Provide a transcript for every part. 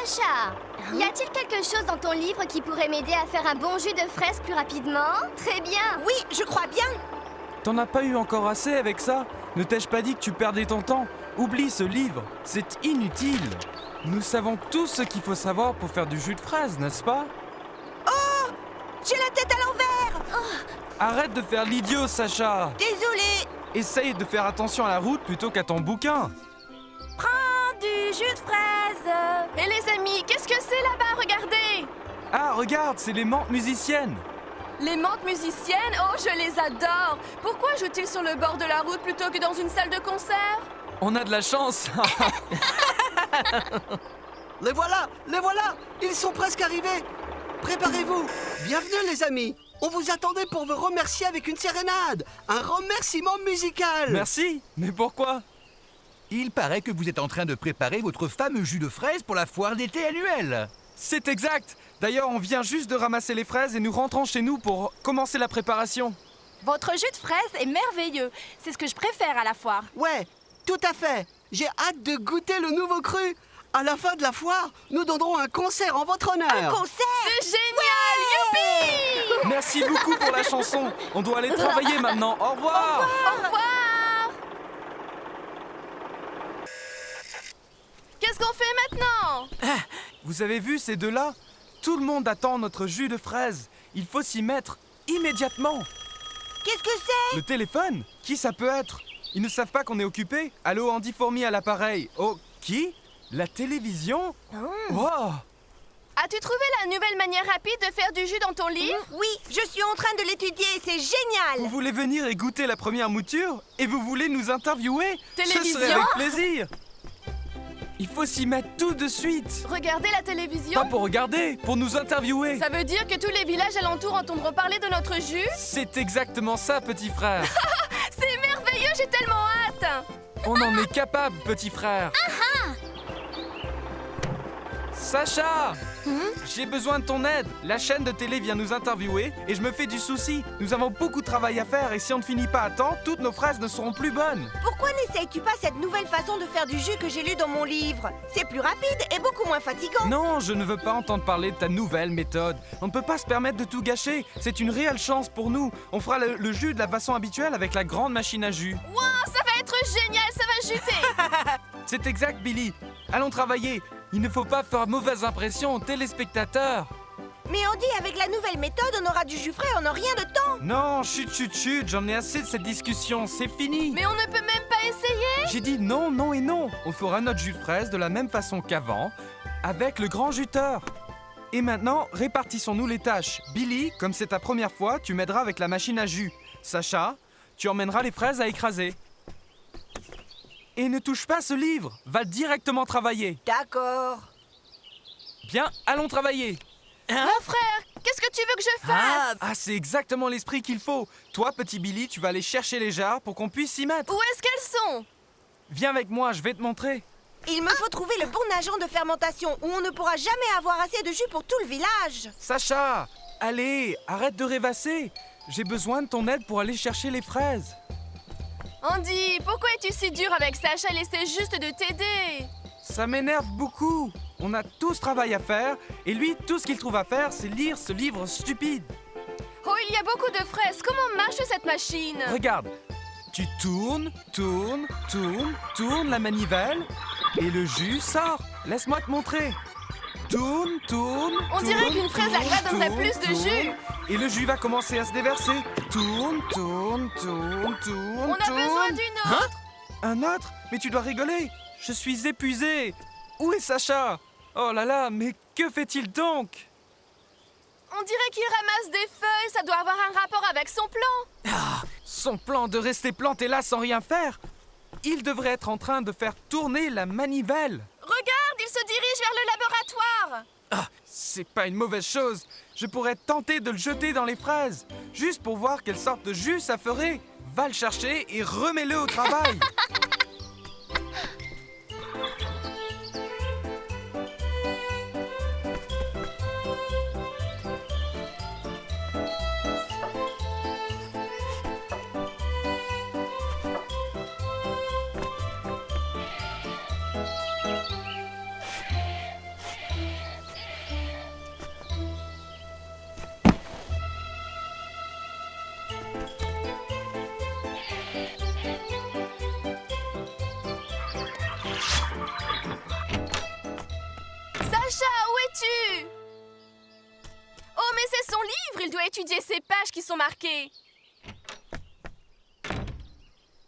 Sacha, y a-t-il quelque chose dans ton livre qui pourrait m'aider à faire un bon jus de fraises plus rapidement? Très bien. Oui, je crois bien. T'en as pas eu encore assez avec ça? Ne t'ai-je pas dit que tu perdais ton temps? Oublie ce livre, c'est inutile. Nous savons tout ce qu'il faut savoir pour faire du jus de fraise, n'est-ce pas? J'ai la tête à l'envers. Arrête de faire l'idiot, Sacha. Désolée. Essaye de faire attention à la route plutôt qu'à ton bouquin. Prends du jus de fraise. Et les amis, qu'est-ce que c'est là-bas? Regardez! Ah, regarde, c'est les menthes musiciennes. Les menthes musiciennes, oh, je les adore! Pourquoi jouent-ils sur le bord de la route plutôt que dans une salle de concert? On a de la chance. Les voilà! Les voilà! Ils sont presque arrivés! Préparez-vous! Bienvenue les amis! On vous attendait pour vous remercier avec une sérénade! Un remerciement musical! Merci, mais pourquoi? Il paraît que vous êtes en train de préparer votre fameux jus de fraise pour la foire d'été annuelle. C'est exact. D'ailleurs, on vient juste de ramasser les fraises et nous rentrons chez nous pour commencer la préparation. Votre jus de fraise est merveilleux. C'est ce que je préfère à la foire. Ouais, tout à fait! J'ai hâte de goûter le nouveau cru! À la fin de la foire, nous donnerons un concert en votre honneur! Un concert. C'est génial! Youpi! Merci beaucoup pour la chanson. On doit aller travailler maintenant. Au revoir. Au revoir! Qu'est-ce qu'on fait maintenant? Vous avez vu ces deux-là? Tout le monde attend notre jus de fraise. Il faut s'y mettre immédiatement. Qu'est-ce que c'est? Le téléphone? Qui ça peut être? Ils ne savent pas qu'on est occupé? Allô, Andy Fourmi à l'appareil. Oh, qui? La télévision? Wow! As-tu trouvé la nouvelle manière rapide de faire du jus dans ton livre? Oui, je suis en train de l'étudier. C'est génial. Vous voulez venir et goûter la première mouture? Et vous voulez nous interviewer? Télévision? Ce serait avec plaisir. Il faut s'y mettre tout de suite. Regardez la télévision? Pas pour regarder, pour nous interviewer. Ça veut dire que tous les villages alentours entendront parler de notre jus? C'est exactement ça, petit frère. C'est merveilleux, j'ai tellement hâte! On en est capable, petit frère. Sacha! J'ai besoin de ton aide. La chaîne de télé vient nous interviewer et je me fais du souci. Nous avons beaucoup de travail à faire et si on ne finit pas à temps, toutes nos fraises ne seront plus bonnes. Pourquoi n'essayes-tu pas cette nouvelle façon de faire du jus que j'ai lu dans mon livre? C'est plus rapide et beaucoup moins fatigant. Non, je ne veux pas entendre parler de ta nouvelle méthode. On ne peut pas se permettre de tout gâcher. C'est une réelle chance pour nous. On fera le jus de la façon habituelle avec la grande machine à jus. Wow, ça va être génial, ça va juter! C'est exact, Billy. Allons travailler. Il ne faut pas faire mauvaise impression aux téléspectateurs. Mais on dit avec la nouvelle méthode, on aura du jus frais en rien de temps. Non, chut, chut, chut. J'en ai assez de cette discussion. C'est fini. Mais on ne peut même pas essayer? J'ai dit non, non et non. On fera notre jus de fraise de la même façon qu'avant, avec le grand juteur. Et maintenant, répartissons-nous les tâches. Billy, comme c'est ta première fois, tu m'aideras avec la machine à jus. Sacha, tu emmèneras les fraises à écraser. Et ne touche pas ce livre. Va directement travailler. D'accord. Bien, allons travailler. Mon frère, qu'est-ce que tu veux que je fasse? Ah, c'est exactement l'esprit qu'il faut. Toi, petit Billy, tu vas aller chercher les jarres pour qu'on puisse s'y mettre. Où est-ce qu'elles sont? Viens avec moi, je vais te montrer. Il me faut trouver le bon agent de fermentation où on ne pourra jamais avoir assez de jus pour tout le village. Sacha, allez, arrête de rêvasser. J'ai besoin de ton aide pour aller chercher les fraises. Andy, pourquoi es-tu si dur avec Sacha? Elle essaie juste de t'aider. Ça m'énerve beaucoup. On a tout ce travail à faire, et lui, tout ce qu'il trouve à faire, c'est lire ce livre stupide. Oh, il y a beaucoup de fraises. Comment marche cette machine? Regarde, tu tournes, tournes, tournes, tournes la manivelle, et le jus sort. Laisse-moi te montrer. Tourne, tourne, On dirait tourne, qu'une fraise à tourne, gras donnerait tourne, plus de tourne, jus. Et le jus va commencer à se déverser. Tourne, tourne, tourne, tourne, On a tourne. besoin d'une autre. Un autre? Mais tu dois rigoler. Je suis épuisé. Où est Sacha? Oh là là, mais que fait-il donc? On dirait qu'il ramasse des feuilles. Ça doit avoir un rapport avec son plan. Son plan de rester planté là sans rien faire? Il devrait être en train de faire tourner la manivelle. Regarde, il se dirige vers le laboratoire. Ah, c'est pas une mauvaise chose. Je pourrais tenter de le jeter dans les fraises. Juste pour voir quelle sorte de jus ça ferait. Va le chercher et remets-le au travail. étudier ces pages qui sont marquées.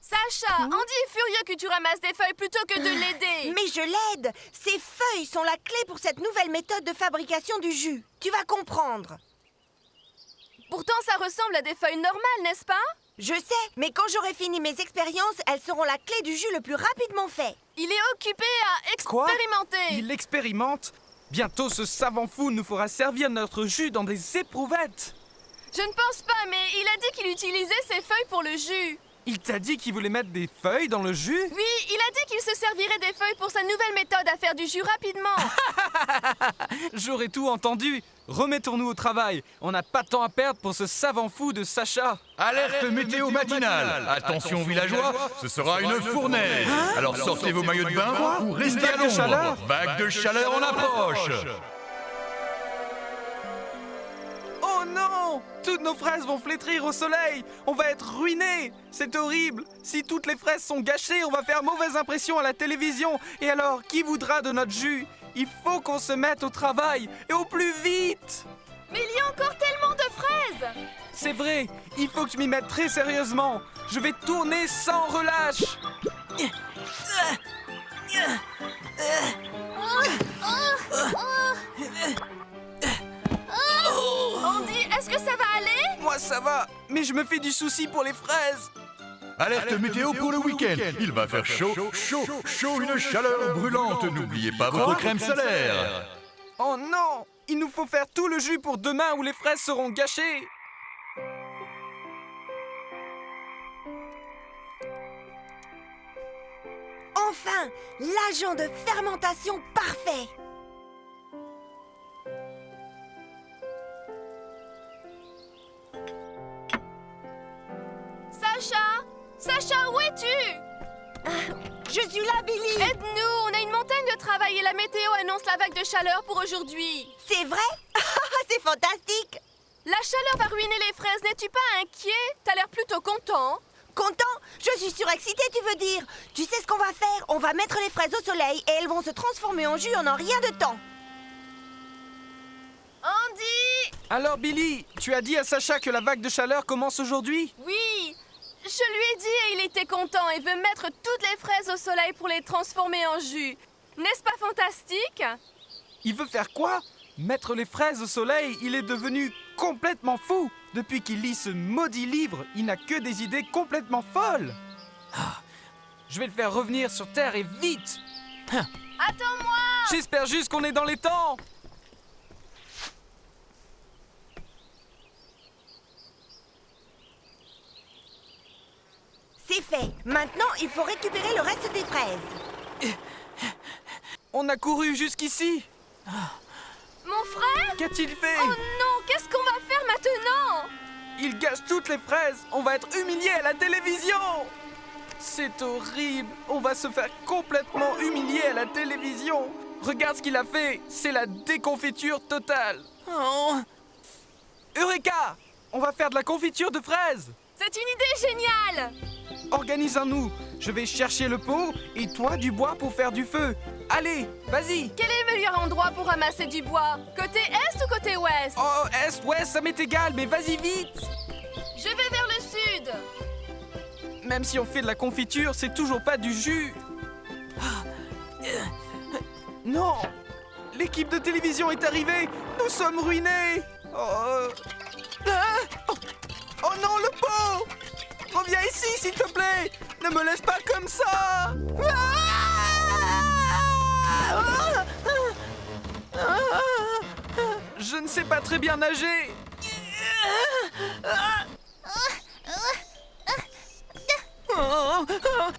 Sacha, Andy est furieux que tu ramasses des feuilles plutôt que de l'aider. Mais je l'aide. Ces feuilles sont la clé pour cette nouvelle méthode de fabrication du jus. Tu vas comprendre. Pourtant, ça ressemble à des feuilles normales, n'est-ce pas? Je sais, mais quand j'aurai fini mes expériences, elles seront la clé du jus le plus rapidement fait. Il est occupé à Quoi? expérimenter. Il expérimente? Bientôt, ce savant fou nous fera servir notre jus dans des éprouvettes. Je ne pense pas, mais il a dit qu'il utilisait ces feuilles pour le jus. Il t'a dit qu'il voulait mettre des feuilles dans le jus? Oui, il a dit qu'il se servirait des feuilles pour sa nouvelle méthode à faire du jus rapidement. J'aurais tout entendu. Remettons-nous au travail. On n'a pas de temps à perdre pour ce savant fou de Sacha. Alerte météo matinale. Attention villageois, ce sera une fournaise. Alors sortez vos maillots de bain ou restez à vague de chaleur? l'ombre. Vague de chaleur en approche. Oh non! Toutes nos fraises vont flétrir au soleil! On va être ruinés! C'est horrible! Si toutes les fraises sont gâchées, on va faire mauvaise impression à la télévision! Et alors, qui voudra de notre jus? Il faut qu'on se mette au travail! Et au plus vite! Mais il y a encore tellement de fraises. C'est vrai! Il faut que je m'y mette très sérieusement! Je vais tourner sans relâche! Andy, est-ce que ça va aller? Moi ça va, mais je me fais du souci pour les fraises! Alerte météo pour le week-end. Il va faire chaud, une chaleur brûlante. N'oubliez pas votre crème solaire. Oh non! Il nous faut faire tout le jus pour demain où les fraises seront gâchées! Enfin, l'agent de fermentation parfait. Sacha, où es-tu? Je suis là, Billy. Aide-nous, on a une montagne de travail et la météo annonce la vague de chaleur pour aujourd'hui. C'est vrai? C'est fantastique. La chaleur va ruiner les fraises, n'es-tu pas inquiet? T'as l'air plutôt content. Content? Je suis surexcitée, tu veux dire? Tu sais ce qu'on va faire? On va mettre les fraises au soleil et elles vont se transformer en jus en un rien de temps. Andy! Alors Billy, tu as dit à Sacha que la vague de chaleur commence aujourd'hui? Oui, je lui ai dit et il était content et veut mettre toutes les fraises au soleil pour les transformer en jus. N'est-ce pas fantastique? Il veut faire quoi? Mettre les fraises au soleil, il est devenu complètement fou. Depuis qu'il lit ce maudit livre, il n'a que des idées complètement folles. Je vais le faire revenir sur Terre et vite. Attends-moi! J'espère juste qu'on est dans les temps. C'est fait. Maintenant, il faut récupérer le reste des fraises. On a couru jusqu'ici. Mon frère? Qu'a-t-il fait? Oh non, qu'est-ce qu'on va faire maintenant? Il gâche toutes les fraises. On va être humiliés à la télévision. C'est horrible. On va se faire complètement humilier à la télévision. Regarde ce qu'il a fait. C'est la déconfiture totale. Oh. Eureka! On va faire de la confiture de fraises. C'est une idée géniale! Organisons-nous. Je vais chercher le pot et toi du bois pour faire du feu. Allez, vas-y. Quel est le meilleur endroit pour ramasser du bois? Côté est ou côté ouest? Oh, est, ouest, ça m'est égal, mais vas-y vite. Je vais vers le sud. Même si on fait de la confiture, c'est toujours pas du jus. Non! L'équipe de télévision est arrivée. Nous sommes ruinés. Oh, oh non, le pot! Reviens ici, s'il te plaît. Ne me laisse pas comme ça. Je ne sais pas très bien nager.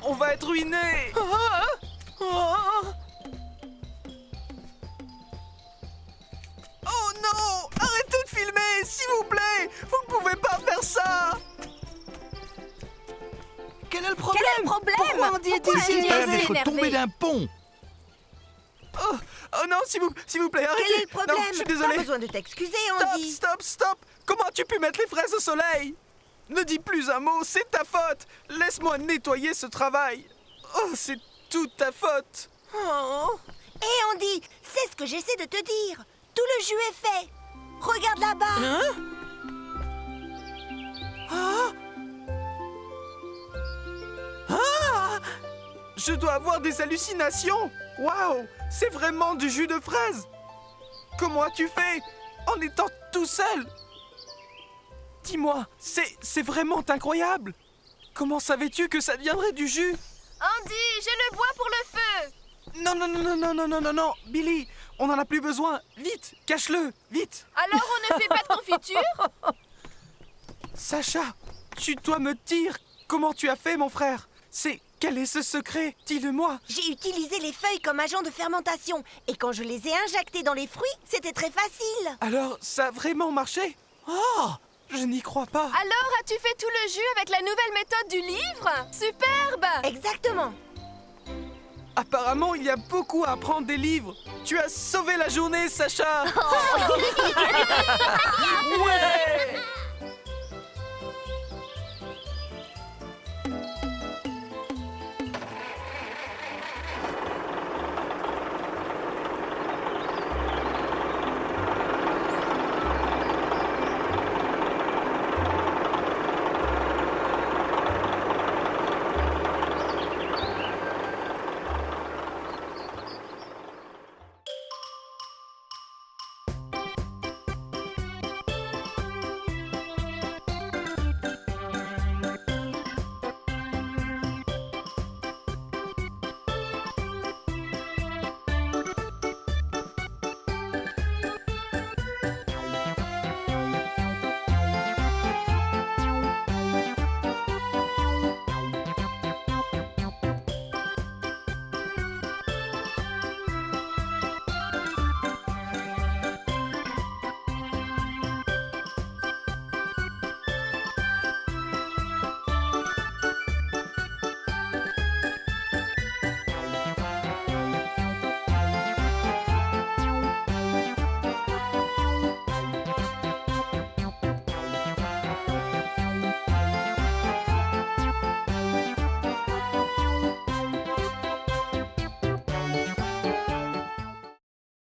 On va être ruinés. Oh non! Arrêtez de filmer, s'il vous plaît. Vous ne pouvez pas faire ça. Quel est le problème? Quel est le problème? Pourquoi Andy est Pourquoi ici? Andy C'est pas est d'être énervé. tombé d'un pont. Oh, oh non, s'il vous plaît, arrêtez. Quel est le problème? Non, je suis désolé. Pas besoin de t'excuser, Stop, Andy. stop, stop. Comment as-tu pu mettre les fraises au soleil? Ne dis plus un mot, c'est ta faute. Laisse-moi nettoyer ce travail. Oh, c'est toute ta faute. Oh. Hé, Andy, c'est ce que j'essaie de te dire. Tout le jus est fait. Regarde là-bas. Je dois avoir des hallucinations. Waouh, c'est vraiment du jus de fraise. Comment as-tu fait en étant tout seul? Dis-moi, c'est vraiment incroyable. Comment savais-tu que ça viendrait du jus? Andy, j'ai le bois pour le feu. Non, Billy, on n'en a plus besoin. Vite, cache-le, vite. Alors on ne fait pas de confiture? Sacha, tu dois me dire comment tu as fait, mon frère. Quel est ce secret? Dis-le-moi. J'ai utilisé les feuilles comme agent de fermentation. Et quand je les ai injectées dans les fruits, c'était très facile. Alors, ça a vraiment marché? Oh, je n'y crois pas. Alors as-tu fait tout le jus avec la nouvelle méthode du livre? Superbe! Exactement. Apparemment, il y a beaucoup à apprendre des livres. Tu as sauvé la journée, Sacha. Ouais.